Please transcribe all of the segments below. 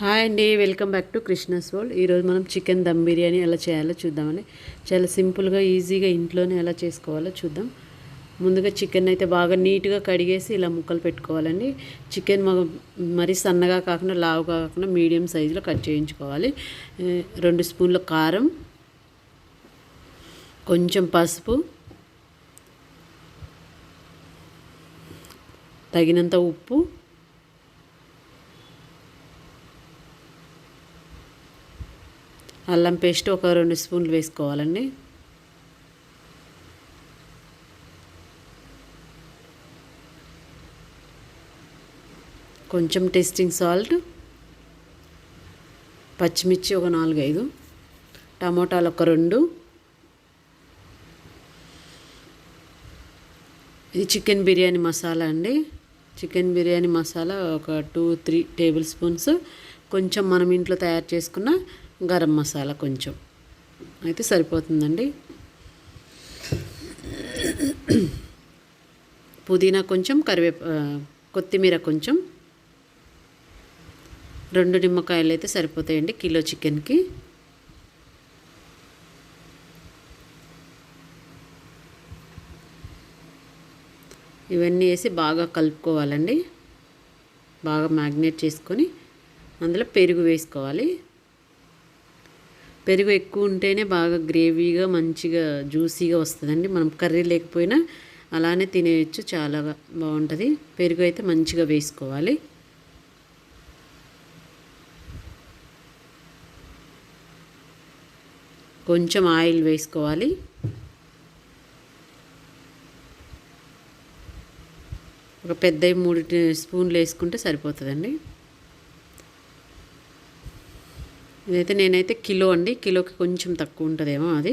Hi అండి, welcome back to Krishna's world. ఈరోజు మనం చికెన్ దమ్ బిర్యానీ ఎలా చేయాలో చూద్దామండి. చాలా సింపుల్గా ఈజీగా ఇంట్లోనే ఎలా చేసుకోవాలో చూద్దాం. ముందుగా చికెన్ అయితే బాగా నీట్గా కడిగేసి ఇలా ముక్కలు పెట్టుకోవాలండి. చికెన్ మరీ సన్నగా కాకుండా లావుగా కాకుండా మీడియం సైజులో కట్ చేయించుకోవాలి. 2 స్పూన్ల కారం, కొంచెం పసుపు, తగినంత ఉప్పు, అల్లం పేస్ట్ ఒక 2 స్పూన్లు వేసుకోవాలండి. కొంచెం టేస్టింగ్ సాల్ట్, పచ్చిమిర్చి ఒక 4-5, టమోటాలు ఒక 2. ఇది చికెన్ బిర్యానీ మసాలా అండి. చికెన్ బిర్యానీ మసాలా ఒక 2-3 టేబుల్ స్పూన్స్. కొంచెం మనం ఇంట్లో తయారు చేసుకున్న గరం మసాలా కొంచెం అయితే సరిపోతుందండి. పుదీనా కొంచెం, కొత్తిమీర కొంచెం, 2 నిమ్మకాయలు అయితే సరిపోతాయండి కిలో చికెన్కి. ఇవన్నీ వేసి బాగా కలుపుకోవాలండి. బాగా మ్యాగ్నేట్ చేసుకొని అందులో పెరుగు వేసుకోవాలి. పెరుగు ఎక్కువ ఉంటేనే బాగా గ్రేవీగా మంచిగా జ్యూసీగా వస్తుందండి. మనం కర్రీ లేకపోయినా అలానే తినేయచ్చు, చాలా బాగుంటుంది. పెరుగు అయితే మంచిగా వేసుకోవాలి. కొంచెం ఆయిల్ వేసుకోవాలి. ఒక పెద్ద 3 స్పూన్లు వేసుకుంటే సరిపోతుందండి. ఇదైతే నేనైతే కిలో అండి, కిలోకి కొంచెం తక్కువ ఉంటుందేమో అది.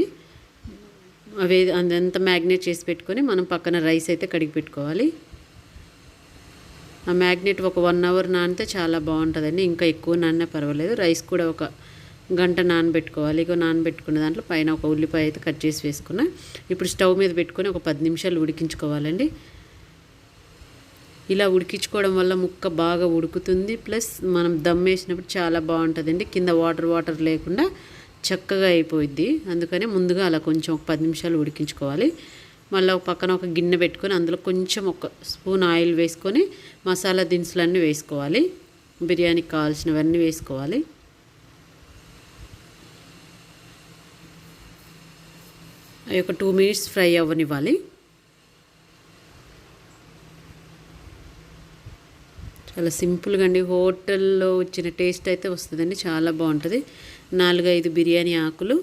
అవి అదంతా మ్యాగ్నేట్ చేసి పెట్టుకొని మనం పక్కన రైస్ అయితే కడిగి పెట్టుకోవాలి. ఆ మ్యాగ్నేట్ ఒక 1 అవర్ నానితే చాలా బాగుంటుందండి. ఇంకా ఎక్కువ నానినా పర్వాలేదు. రైస్ కూడా ఒక గంట నానబెట్టుకోవాలి. ఇక నానబెట్టుకున్న దాంట్లో పైన ఒక ఉల్లిపాయ అయితే కట్ చేసి వేసుకున్నా. ఇప్పుడు స్టవ్ మీద పెట్టుకొని ఒక 10 నిమిషాలు ఉడికించుకోవాలండి. ఇలా ఉడికించుకోవడం వల్ల ముక్క బాగా ఉడుకుతుంది. ప్లస్ మనం దమ్ వేసినప్పుడు చాలా బాగుంటుందండి. కింద వాటర్ లేకుండా చక్కగా అయిపోయిద్ది. అందుకని ముందుగా అలా కొంచెం ఒక 10 నిమిషాలు ఉడికించుకోవాలి. మళ్ళీ ఒక పక్కన ఒక గిన్నె పెట్టుకొని అందులో కొంచెం ఒక స్పూన్ ఆయిల్ వేసుకొని మసాలా దినుసులన్నీ వేసుకోవాలి. బిర్యానీకి కావాల్సినవన్నీ వేసుకోవాలి. అవి ఒక 2 మినిట్స్ ఫ్రై అవ్వనివ్వాలి. చాలా సింపుల్గా అండి, హోటల్లో వచ్చిన టేస్ట్ అయితే వస్తుందండి. చాలా బాగుంటుంది. 4-5 బిర్యానీ ఆకులు,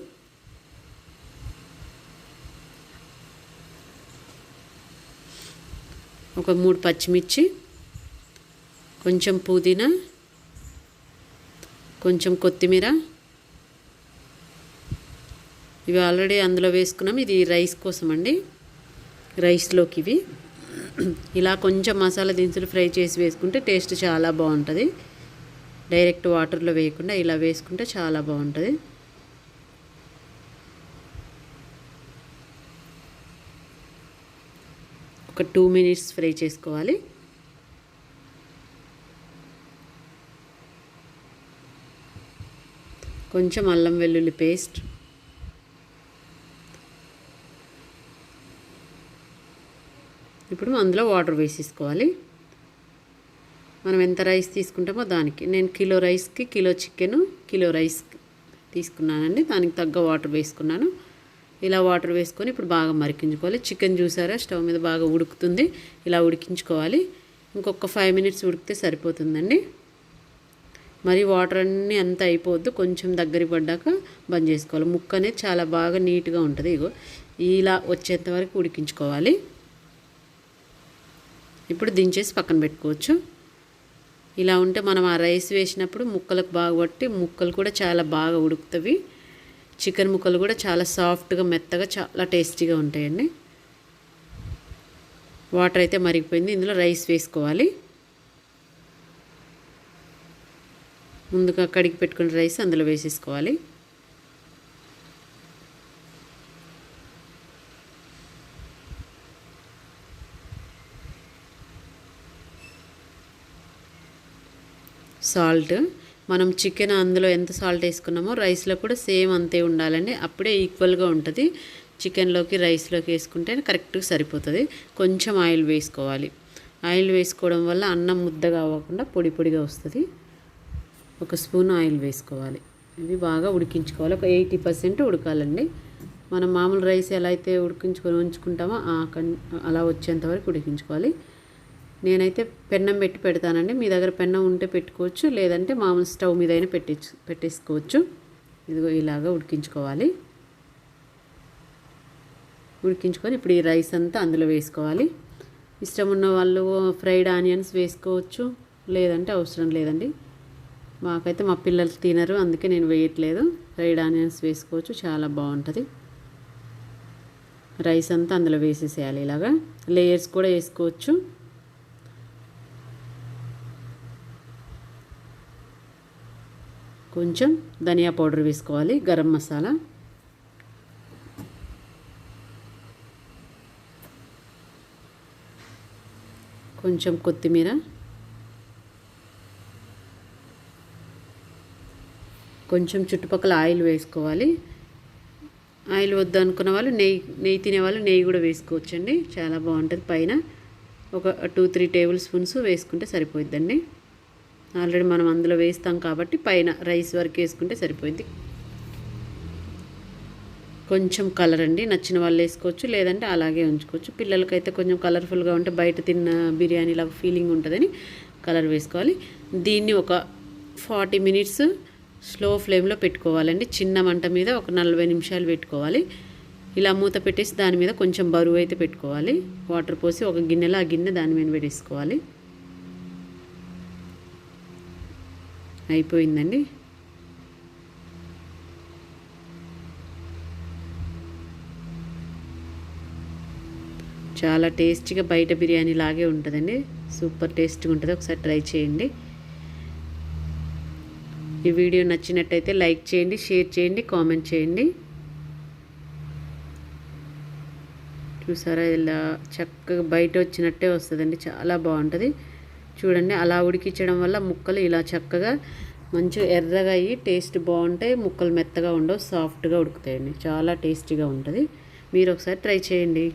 ఒక 3 పచ్చిమిర్చి, కొంచెం పుదీనా, కొంచెం కొత్తిమీర. ఇవి ఆల్రెడీ అందులో వేసుకున్నాం. ఇది రైస్ కోసం అండి, రైస్లోకి ఇవి. ఇలా కొంచెం మసాలా దినుసులు ఫ్రై చేసి వేసుకుంటే టేస్ట్ చాలా బాగుంటుంది. డైరెక్ట్ వాటర్లో వేయకుండా ఇలా వేసుకుంటే చాలా బాగుంటుంది. ఒక 2 మినిట్స్ ఫ్రై చేసుకోవాలి. కొంచెం అల్లం వెల్లుల్లి పేస్ట్, ఇప్పుడు అందులో వాటర్ వేసేసుకోవాలి. మనం ఎంత రైస్ తీసుకుంటామో దానికి. నేను కిలో రైస్కి కిలో చికెను, కిలో రైస్ తీసుకున్నానండి. దానికి తగ్గ వాటర్ వేసుకున్నాను. ఇలా వాటర్ వేసుకొని ఇప్పుడు బాగా మరిగించుకోవాలి. చికెన్ చూసారా స్టవ్ మీద బాగా ఉడుకుతుంది. ఇలా ఉడికించుకోవాలి. ఇంకొక 5 మినిట్స్ ఉడికితే సరిపోతుందండి. మరి వాటర్ అన్నీ అంత అయిపోవద్దు, కొంచెం దగ్గరికి పడ్డాక బంద్ చేసుకోవాలి. ముక్క అనేది చాలా బాగా నీట్గా ఉంటుంది. ఇగో ఇలా వచ్చేంత వరకు ఉడికించుకోవాలి. ఇప్పుడు దించేసి పక్కన పెట్టుకోవచ్చు. ఇలా ఉంటే మనం ఆ రైస్ వేసినప్పుడు ముక్కలకు బాగా పట్టి ముక్కలు కూడా చాలా బాగా ఉడుకుతాయి. చికెన్ ముక్కలు కూడా చాలా సాఫ్ట్గా మెత్తగా చాలా టేస్టీగా ఉంటాయండి. వాటర్ అయితే మరిగిపోయింది. ఇందులో రైస్ వేసుకోవాలి. ముందుగా కడిగి పెట్టుకున్న రైస్ అందులో వేసేసుకోవాలి. సాల్ట్, మనం చికెన్ అందులో ఎంత సాల్ట్ వేసుకున్నామో రైస్లో కూడా సేమ్ అంతే ఉండాలండి. అప్పుడే ఈక్వల్గా ఉంటుంది. చికెన్లోకి రైస్లోకి వేసుకుంటే కరెక్ట్గా సరిపోతుంది. కొంచెం ఆయిల్ వేసుకోవాలి. ఆయిల్ వేసుకోవడం వల్ల అన్నం ముద్దగా అవ్వకుండా పొడి పొడిగా వస్తుంది. ఒక స్పూన్ ఆయిల్ వేసుకోవాలి. ఇవి బాగా ఉడికించుకోవాలి. ఒక 80% ఉడకాలండి. మనం మామూలు రైస్ ఎలా అయితే ఉడికించుకొని ఉంచుకుంటామో అలా వచ్చేంత వరకు ఉడికించుకోవాలి. నేనైతే పెన్నం పెట్టి పెడతానండి. మీ దగ్గర పెన్నం ఉంటే పెట్టుకోవచ్చు, లేదంటే మామూలు స్టవ్ మీద అయినా పెట్టేసుకోవచ్చు. ఇదిగో ఇలాగా ఉడికించుకోవాలి. ఉడికించుకొని ఇప్పుడు ఈ రైస్ అంతా అందులో వేసుకోవాలి. ఇష్టం ఉన్న వాళ్ళు ఫ్రైడ్ ఆనియన్స్ వేసుకోవచ్చు, లేదంటే అవసరం లేదండి. మాకైతే మా పిల్లలు తినరు, అందుకే నేను వేయట్లేదు. ఫ్రైడ్ ఆనియన్స్ వేసుకోవచ్చు, చాలా బాగుంటుంది. రైస్ అంతా అందులో వేసేసేయాలి. ఇలాగా లేయర్స్ కూడా వేసుకోవచ్చు. కొంచెం ధనియా పౌడర్ వేసుకోవాలి, గరం మసాలా, కొంచెం కొత్తిమీర, కొంచెం చుట్టుపక్కల ఆయిల్ వేసుకోవాలి. ఆయిల్ వద్దు అనుకున్న వాళ్ళు నెయ్యి తినేవాళ్ళు నెయ్యి కూడా వేసుకోవచ్చండి, చాలా బాగుంటుంది. పైన ఒక 2-3 టేబుల్ స్పూన్స్ వేసుకుంటే సరిపోయిద్దండి. ఆల్రెడీ మనం అందులో వేస్తాం కాబట్టి పైన రైస్ వరకు వేసుకుంటే సరిపోయింది. కొంచెం కలర్ అండి, నచ్చిన వాళ్ళు వేసుకోవచ్చు, లేదంటే అలాగే ఉంచుకోవచ్చు. పిల్లలకైతే కొంచెం కలర్ఫుల్గా ఉంటే బయట తిన్న బిర్యానీలా ఫీలింగ్ ఉంటుందని కలర్ వేసుకోవాలి. దీన్ని ఒక 40 మినిట్స్ స్లో ఫ్లేమ్లో పెట్టుకోవాలండి. చిన్న మంట మీద ఒక 40 నిమిషాలు పెట్టుకోవాలి. ఇలా మూత పెట్టేసి దాని మీద కొంచెం బరువు అయితే పెట్టుకోవాలి. వాటర్ పోసి ఒక గిన్నెలో ఆ గిన్నె దాని మీద పెట్టేసుకోవాలి. అయిపోయిందండి. చాలా టేస్టీగా బయట బిర్యానీ లాగే ఉంటుందండి. సూపర్ టేస్ట్గా ఉంటుంది. ఒకసారి ట్రై చేయండి. ఈ వీడియో నచ్చినట్టయితే లైక్ చేయండి, షేర్ చేయండి, కామెంట్ చేయండి. చూసారా, ఇలా చక్కగా బయట వచ్చినట్టే వస్తుందండి, చాలా బాగుంటుంది. చూడండి, అలా ఉడికించడం వల్ల ముక్కలు ఇలా చక్కగా మంచిగా ఎర్రగా అయ్యి టేస్ట్ బాగుంటాయి. ముక్కలు మెత్తగా ఉండవు, సాఫ్ట్గా ఉడుకుతాయండి. చాలా టేస్టీగా ఉంటుంది. మీరు ఒకసారి ట్రై చేయండి.